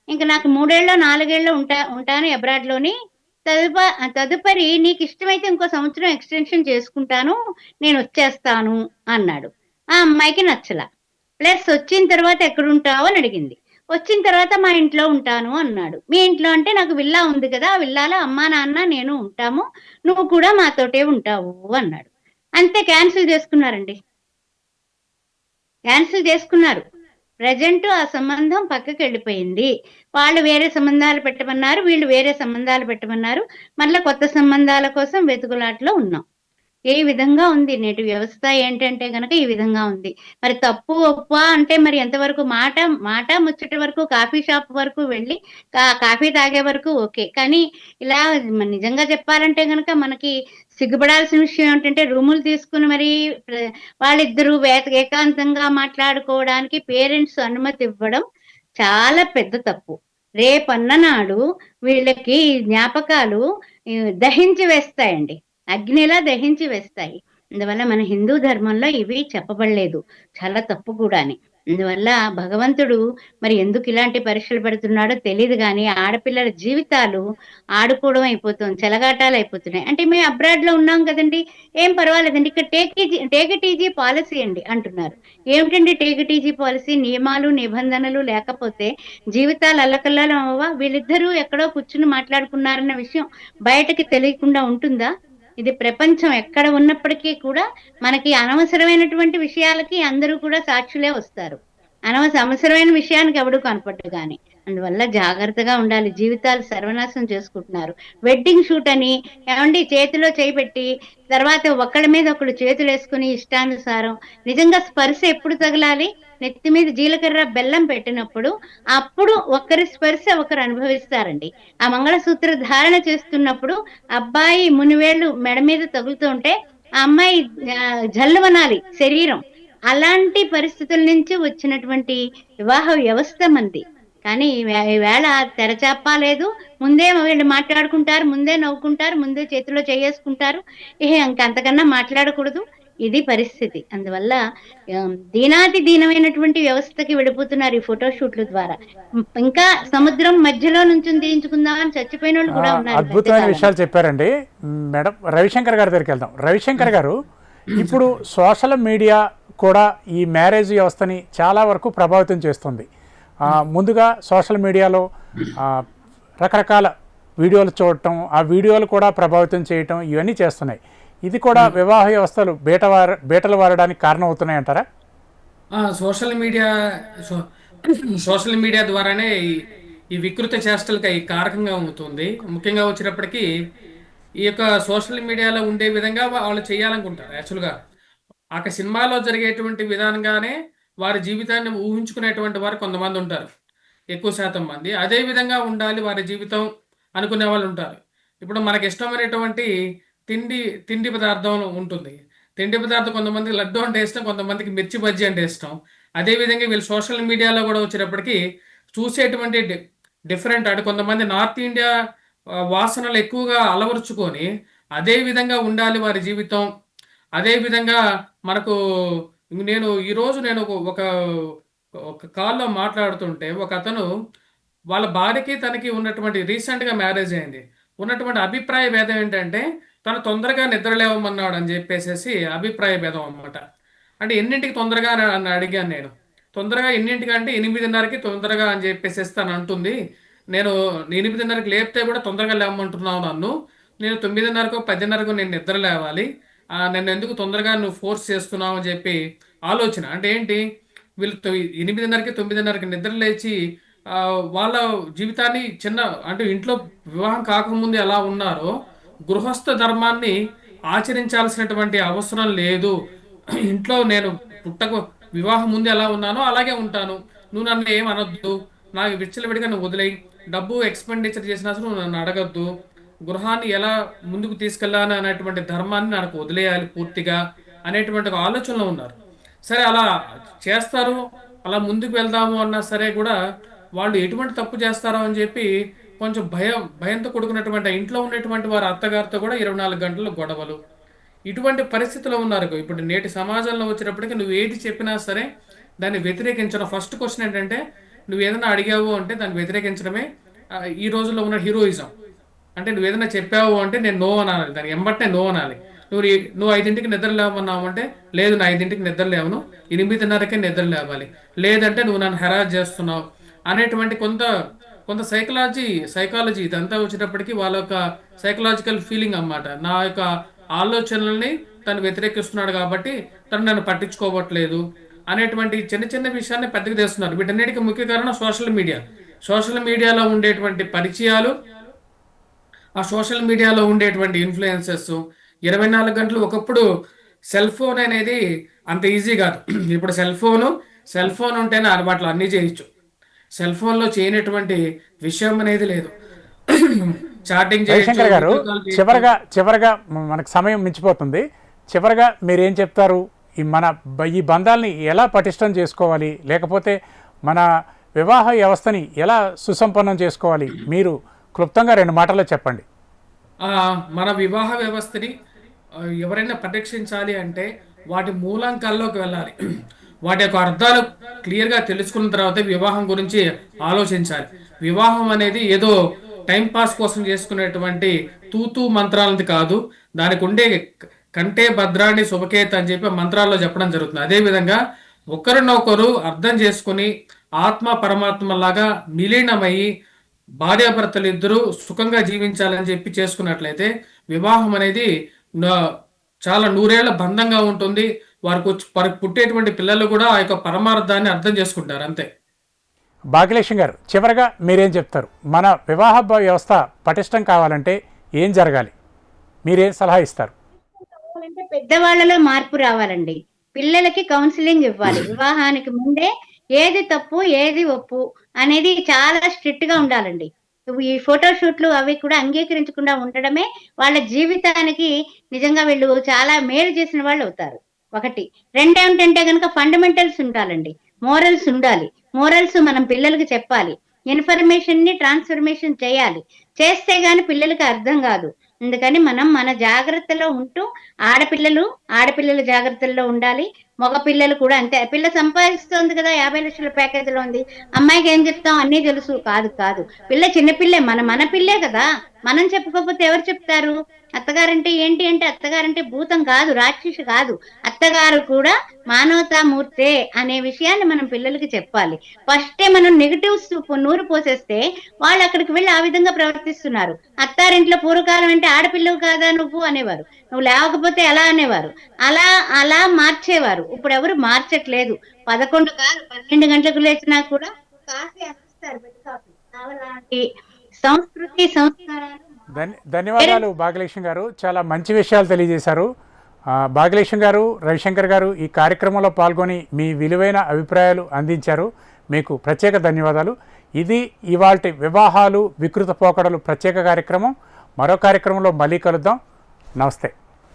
ఇంక నాకు 3 ఏళ్ళో, 4 ఏళ్ళో ఉంటాను అబ్రాడ్‌లోని. తదుపరి నీకిష్టమైతే ఇంకో సంవత్సరం ఎక్స్‌టెన్షన్ చేసుకుంటాను. నేనొచ్చేస్తాను అన్నాడు. ఆ అమ్మాయికి నచ్చల. ప్లస్ వచ్చిన తర్వాత ఎక్కడుంటావు అని అడిగింది. వచ్చిన తర్వాత మా ఇంట్లో ఉంటాను అన్నాడు. మీ ఇంట్లో అంటే నాకు విల్లా ఉంది కదా! ఆ విల్లాలో అమ్మా, నాన్న, నేను ఉంటాము. నువ్వు కూడా మాతోటే ఉంటావు అన్నాడు. అంతే క్యాన్సిల్ చేసుకున్నారండి. క్యాన్సిల్ చేసుకున్నారు. ప్రెజెంట్ ఆ సంబంధం పక్కకెళ్ళిపోయింది. వాళ్ళు వేరే సంబంధాలు పెట్టమన్నారు. వీళ్ళు వేరే సంబంధాలు పెట్టమన్నారు. మళ్ళా కొత్త సంబంధాల కోసం వెతుకులాటలో ఉన్నాం. ఈ విధంగా ఉంది నేటి వ్యవస్థ ఏంటంటే గనక ఈ విధంగా ఉంది. మరి తప్పు, ఒప్పా అంటే మరి ఎంతవరకు మాట ముచ్చట వరకు కాఫీ షాప్ వరకు వెళ్ళి కాఫీ తాగే వరకు ఓకే. కానీ ఇలా నిజంగా చెప్పాలంటే గనక మనకి సిగ్గుపడాల్సిన విషయం ఏంటంటే రూములు తీసుకొని మరి ప్ర వాళ్ళిద్దరూ ఏకాంతంగా మాట్లాడుకోవడానికి పేరెంట్స్ అనుమతి ఇవ్వడం చాలా పెద్ద తప్పు. రేపన్ననాడు వీళ్ళకి జ్ఞాపకాలు దహించి వేస్తాయండి. అగ్నిలా దహించి వేస్తాయి. అందువల్ల మన హిందూ ధర్మంలో ఇవి చెప్పబడలేదు. చాలా తప్పు కూడాని. అందువల్ల భగవంతుడు మరి ఎందుకు ఇలాంటి పరీక్షలు పెడుతున్నాడో తెలీదు గానీ, ఆడపిల్లల జీవితాలు ఆడుకోవడం అయిపోతుంది. చెలగాటాలయిపోతున్నాయి. అంటే మేము అబ్రాడ్‌లో ఉన్నాం కదండీ! ఏం పర్వాలేదండి. ఇక్కడ టేక్ ఇట్ ఈజీ పాలిసీ అండి అంటున్నారు. ఏమిటండి టేక్ ఇట్ ఈజీ పాలిసీ? నియమాలు, నిబంధనలు లేకపోతే జీవితాలు అల్లకల్లోలం అవ్వవా? వీళ్ళిద్దరూ ఎక్కడో కూర్చొని మాట్లాడుకున్నారన్న విషయం బయటకి తెలియకుండా ఉంటుందా? ఇది ప్రపంచం ఎక్కడ ఉన్నప్పటికీ కూడా మనకి అనవసరమైనటువంటి విషయాలకి అందరూ కూడా సాక్షులే వస్తారు. అవసరమైన విషయానికి ఎవడు కనపడ్డు గాని. అందువల్ల జాగ్రత్తగా ఉండాలి. జీవితాలు సర్వనాశనం చేసుకుంటున్నారు. వెడ్డింగ్ షూట్ అని ఏవండీ చేతిలో చేయి పెట్టి, తర్వాత ఒకళ్ళ మీద ఒకళ్ళు చేతులేసుకొని ఇష్టానుసారం నిజంగా స్పర్శ ఎప్పుడు తగలాలి? నెత్తి మీద జీలకర్ర, బెల్లం పెట్టినప్పుడు అప్పుడు ఒకరి స్పర్శ ఒకరు అనుభవిస్తారండి. ఆ మంగళసూత్ర ధారణ చేస్తున్నప్పుడు అబ్బాయి మునివేళ్ళు మెడ మీద తగులుతుంటే ఆ అమ్మాయి జల్లుమనాలి శరీరం. అలాంటి పరిస్థితుల నుంచి వచ్చినటువంటి వివాహ వ్యవస్థ మనది. కానీ ఈవేళ తెరచాప లేదు. ముందే వీళ్ళు మాట్లాడుకుంటారు. ముందే నవ్వుకుంటారు. ముందే చేతిలో చెయ్యేసుకుంటారు. ఇంకంతకన్నా మాట్లాడకూడదు. ఇది పరిస్థితి. అందువల్ల దీనాతి దీనమైనటువంటి వ్యవస్థకి వెళ్ళిపోతున్నారు ఈ ఫోటో షూట్‌ల ద్వారా. ఇంకా సముద్రం మధ్యలో నుంచొని తీయించుకుందాం అని చచ్చిపోయినోళ్ళు కూడా ఉన్నారు ఈ మధ్య అద్భుతమైన కాలంలో. విషయాలు చెప్పారండి. మేడం రవిశంకర్ గారి దగ్గరికి వెళ్దాం. రవిశంకర్ గారు, ఇప్పుడు సోషల్ మీడియా కూడా ఈ మ్యారేజ్ వ్యవస్థని చాలా వరకు ప్రభావితం చేస్తుంది. ముందుగా సోషల్ మీడియాలో రకరకాల వీడియోలు చూడటం, ఆ వీడియోలు కూడా ప్రభావితం చేయటం, ఇవన్నీ చేస్తున్నాయి. ఇది కూడా వివాహ వ్యవస్థలు బీటలు వారడానికి కారణం అవుతున్నాయి అంటారా? సోషల్ మీడియా సోషల్ మీడియా ద్వారానే ఈ వికృత చేష్టలకి ఈ కారకంగా అవుతుంది. ముఖ్యంగా వచ్చినప్పటికీ ఈ యొక్క సోషల్ మీడియాలో ఉండే విధంగా వాళ్ళు చేయాలనుకుంటారు. యాక్చువల్గా ఆ సినిమాలో జరిగేటువంటి విధానంగానే వారి జీవితాన్ని ఊహించుకునేటువంటి వారు కొంతమంది ఉంటారు, ఎక్కువ శాతం మంది. అదే విధంగా ఉండాలి వారి జీవితం అనుకునే వాళ్ళు ఉంటారు. ఇప్పుడు మనకి ఇష్టమైనటువంటి తిండి పదార్థం ఉంటుంది. తిండి పదార్థం కొంతమందికి లడ్డు అంటే ఇష్టం, కొంతమందికి మిర్చి బజ్జీ అంటే ఇష్టం. అదేవిధంగా వీళ్ళు సోషల్ మీడియాలో కూడా వచ్చేటప్పటికి చూసేటువంటి డిఫరెంట్ అంటే కొంతమంది నార్త్ ఇండియా వాసనలు ఎక్కువగా అలవరుచుకొని అదే విధంగా ఉండాలి వారి జీవితం. అదే విధంగా మనకు నేను ఒక ఒక కాల్లో మాట్లాడుతుంటే ఒక అతను వాళ్ళ భార్యకి తనకి ఉన్నటువంటి రీసెంట్గా మ్యారేజ్ అయింది. ఉన్నటువంటి అభిప్రాయ భేదం ఏంటంటే తను తొందరగా నిద్ర లేవమన్నాడు అని చెప్పేసి అభిప్రాయ భేదం అన్నమాట. అంటే ఎన్నింటికి తొందరగా అని అడిగాను నేను. తొందరగా ఎన్నింటికి అంటే 8:30కి తొందరగా అని చెప్పేసి తను అంటుంది. నేను 8:30కి లేపితే కూడా తొందరగా లేవమంటున్నావు నన్ను. నేను 9:30కో 10:30కో నేను నిద్ర లేవాలి. నన్ను ఎందుకు తొందరగా నువ్వు ఫోర్స్ చేస్తున్నావు అని చెప్పి ఆలోచన. అంటే ఏంటి, వీళ్ళు 8:30కి 9:30కి నిద్ర లేచి వాళ్ళ జీవితాన్ని అంటే ఇంట్లో వివాహం కాకముందు ఎలా ఉన్నారో గృహస్థ ధర్మాన్ని ఆచరించాల్సినటువంటి అవసరం లేదు. ఇంట్లో నేను వివాహం ముందు ఎలా ఉన్నానో అలాగే ఉంటాను. నువ్వు నన్ను ఏం అనొద్దు, నాకు విచ్చలవిడిగా నువ్వు వదిలేయి, డబ్బు ఎక్స్పెండిచర్ చేసినా సరే నువ్వు నన్ను అడగద్దు, గృహాన్ని ఎలా ముందుకు తీసుకెళ్ళాలి అనేటువంటి ధర్మాన్ని నాకు వదిలేయాలి పూర్తిగా అనేటువంటి ఒక ఆలోచనలో ఉన్నారు. సరే అలా చేస్తారు, అలా ముందుకు వెళ్దాము అన్నా సరే కూడా వాళ్ళు ఎటువంటి తప్పు చేస్తారో అని చెప్పి కొంచెం భయంతో కూడుకున్నటువంటి ఇంట్లో ఉన్నటువంటి వారి అత్తగారితో కూడా 24 గంటలు గొడవలు, ఇటువంటి పరిస్థితిలో ఉన్నారు. ఇప్పుడు నేటి సమాజంలో వచ్చేటప్పటికి నువ్వు ఏది చెప్పినా సరే దాన్ని వ్యతిరేకించడం. ఫస్ట్ క్వశ్చన్ ఏంటంటే నువ్వు ఏదైనా అడిగావు అంటే దాన్ని వ్యతిరేకించడమే ఈ రోజుల్లో ఉన్న హీరోయిజం. అంటే నువ్వు ఏదైనా చెప్పావు అంటే నేను నో అనాలి, దానికి ఎంబట్టే నో అనాలి. నువ్వు 5ంటికి నిద్ర లేవమన్నావు అంటే లేదు నా 5ంటికి నిద్ర లేవను, 8:30కే నిద్ర లేవాలి, లేదంటే నువ్వు నన్ను హెరాస్ చేస్తున్నావు అనేటువంటి కొంత సైకాలజీ ఇదంతా వచ్చేటప్పటికి వాళ్ళ యొక్క సైకలాజికల్ ఫీలింగ్ అన్నమాట. నా యొక్క ఆలోచనల్ని తను వ్యతిరేకిస్తున్నాడు కాబట్టి తను నన్ను పట్టించుకోవట్లేదు అనేటువంటి చిన్న విషయాన్ని పెద్దగా తెస్తున్నారు. వీటన్నిటికీ ముఖ్య కారణం సోషల్ మీడియాలో ఉండేటువంటి పరిచయాలు, ఆ సోషల్ మీడియాలో ఉండేటువంటి ఇన్ఫ్లుయెన్సెస్. 24 గంటలు ఒకప్పుడు సెల్ ఫోన్ అనేది అంత ఈజీ కాదు. ఇప్పుడు సెల్ ఫోన్ ఉంటేనే వాటిలో అన్నీ చేయొచ్చు. సెల్ ఫోన్లో చేయనటువంటి విషయం అనేది లేదు. చాటింగ్ రవిశంకర్ గారు, చివరగా మనకు సమయం మించిపోతుంది. చివరగా మీరేం చెప్తారు? ఈ బంధాలని ఎలా పటిష్టం చేసుకోవాలి, లేకపోతే మన వివాహ వ్యవస్థని ఎలా సుసంపన్నం చేసుకోవాలి? మీరు క్లుప్తంగా 2 మాటల్లో చెప్పండి. మన వివాహ వ్యవస్థని ఎవరైనా పరీక్షించాలి అంటే వాటి మూలాంకాల్లోకి వెళ్ళాలి. వాటి యొక్క అర్థాలు క్లియర్గా తెలుసుకున్న తర్వాత వివాహం గురించి ఆలోచించాలి. వివాహం అనేది ఏదో టైంపాస్ కోసం చేసుకునేటువంటి తూతూ మంత్రాలది కాదు. దానికి ఉండే కంటే భద్రాన్ని శుభకేత అని చెప్పి మంత్రాల్లో చెప్పడం జరుగుతుంది. అదేవిధంగా ఒకరినొకరు అర్థం చేసుకుని ఆత్మ పరమాత్మలాగా విలీనమయ్యి భార్యాభర్తలు ఇద్దరు సుఖంగా జీవించాలని చెప్పి చేసుకున్నట్లయితే వివాహం అనేది చాలా 100 ఏళ్ల బంధంగా ఉంటుంది. వారికి పుట్టేటువంటి పిల్లలు కూడా ఆ యొక్క పరమార్థాన్ని అర్థం చేసుకుంటారు. అంతే. భాగ్యలక్ష్మి గారు, చివరగా మీరేం చెప్తారు? మన వివాహ వ్యవస్థ పటిష్టం కావాలంటే ఏం జరగాలి? మీరేం సలహా ఇస్తారు? పెద్దవాళ్ళలో మార్పు రావాలండి. పిల్లలకి కౌన్సిలింగ్ ఇవ్వాలి. వివాహానికి ముందే ఏది తప్పు ఏది ఒప్పు అనేది చాలా స్ట్రిక్ట్ గా ఉండాలండి. ఈ ఫోటోషూట్లు అవి కూడా అంగీకరించకుండా ఉండడమే వాళ్ళ జీవితానికి నిజంగా వీళ్ళు చాలా మేలు చేసిన వాళ్ళు అవుతారు. 1. 2 ఏమిటంటే కనుక ఫండమెంటల్స్ ఉండాలండి. మోరల్స్ ఉండాలి. మోరల్స్ మనం పిల్లలకి చెప్పాలి. ఇన్ఫర్మేషన్ ని ట్రాన్స్ఫర్మేషన్ చేయాలి. చేస్తే గాని పిల్లలకి అర్థం కాదు. అందుకని మనం మన జాగ్రత్తలో ఉంటూ ఆడపిల్లల జాగ్రత్తల్లో ఉండాలి. మగ పిల్లలు కూడా అంతే. పిల్ల సంపాదిస్తుంది కదా, 50 లక్షల ప్యాకేజీలో ఉంది, అమ్మాయికి ఏం చెప్తాం, అన్నీ తెలుసు. కాదు, పిల్ల చిన్నపిల్లే, మన పిల్లే కదా. మనం చెప్పుకోకపోతే ఎవరు చెప్తారు? అత్తగారంటే ఏంటి అంటే అత్తగారంటే భూతం కాదు, రాక్షసి కాదు. అత్తగారు కూడా మానవతామూర్తే అనే విషయాన్ని మనం పిల్లలకి చెప్పాలి. ఫస్టే మనం నెగిటివ్స్ నూరు పోసేస్తే వాళ్ళు అక్కడికి వెళ్ళి ఆ విధంగా ప్రవర్తిస్తున్నారు. అత్తారింట్లో పూర్వకాలం అంటే ఆడపిల్లవు కాదా నువ్వు అనేవారు, నువ్వు లేకపోతే ఎలా అనేవారు. అలా మార్చేవారు. ఇప్పుడు ఎవరు మార్చట్లేదు. 11 కాదు 12 గంటలకు లేచినా కూడా కాఫీ అందిస్తారు, బెడ్ కాఫీ. అలాంటి సంస్కృతి సంస్కారాలు. ధన్యవాదాలు భాగ్యలక్ష్మి గారు, చాలా మంచి విషయాలు తెలియజేశారు. భాగ్యలక్ష్మి గారు, రవిశంకర్ గారు ఈ కార్యక్రమంలో పాల్గొని మీ విలువైన అభిప్రాయాలు అందించారు. మీకు ప్రత్యేక ధన్యవాదాలు. ఇది ఇవాల్టి వివాహాలు వికృత పోకడలు ప్రత్యేక కార్యక్రమం. మరో కార్యక్రమంలో మళ్ళీ కలుద్దాం. నమస్తే.